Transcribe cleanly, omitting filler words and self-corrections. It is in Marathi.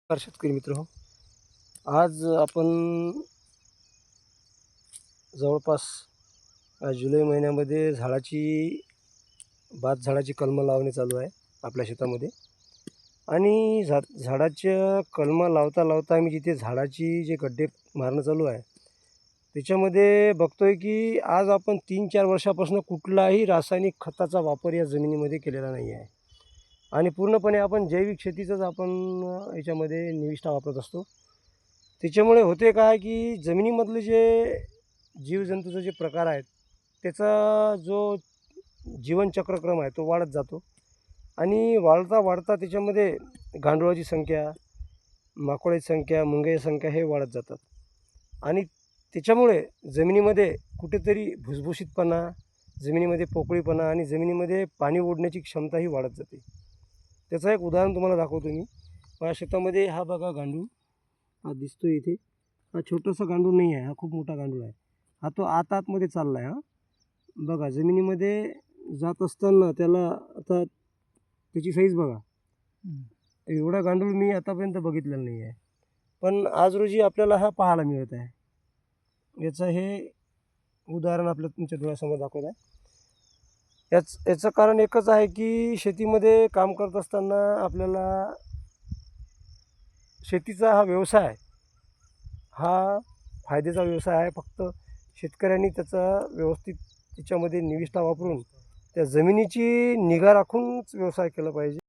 शेतकरी मित्र हो, आज आपण जवळपास जुलै महिन्यामध्ये झाडाची कलमं लावणे चालू आहे आपल्या शेतामध्ये. आणि झाडाच्या कलमं लावता लावता आम्ही जिथे झाडाची जे गड्डे मारणं चालू आहे, त्याच्यामध्ये बघतोय की आज आपण 3-4 वर्षापासून कुठलाही रासायनिक खताचा वापर या जमिनीमध्ये केलेला नाही आहे. आणि पूर्णपणे आपण जैविक शेतीचाच आपण याच्यामध्ये निविष्ठा वापरत असतो. त्याच्यामुळे होते काय की जमिनीमधले जे जीवजंतूचे जे प्रकार आहेत, त्याचा जो जीवनचक्रक्रम आहे तो वाढत जातो. आणि वाढता वाढता त्याच्यामध्ये गांडुळाची संख्या, माकोळ्याची संख्या, मुंग्याची संख्या हे वाढत जातात. आणि त्याच्यामुळे जमिनीमध्ये कुठेतरी भुसभुशीतपणा, जमिनीमध्ये पोकळीपणा आणि जमिनीमध्ये पाणी ओढण्याची क्षमताही वाढत जाते. त्याचं एक उदाहरण तुम्हाला दाखवतो मी. माझ्या शेतामध्ये हा बघा गांडूळ, हा दिसतो इथे. हा छोटासा गांडूळ नाही आहे, हा खूप मोठा गांडूळ आहे. हा तो आतमध्ये चालला आहे. हा बघा जमिनीमध्ये जात असताना त्याला आता त्याची साईज बघा. एवढा गांडूळ मी आतापर्यंत बघितलेला नाही आहे. पण आज रोजी आपल्याला हा पाहायला मिळत आहे. याचं हे उदाहरण आपल्या तुमच्या डोळ्यासमोर दाखवत आहे. याचं कारण एकच आहे की शेतीमध्ये काम करत असताना आपल्याला शेतीचा हा व्यवसाय हा फायद्याचा व्यवसाय आहे. फक्त शेतकऱ्यांनी त्याचा व्यवस्थित त्याच्यामध्ये निविष्ठा वापरून त्या जमिनीची निगा राखूनच व्यवसाय केला पाहिजे.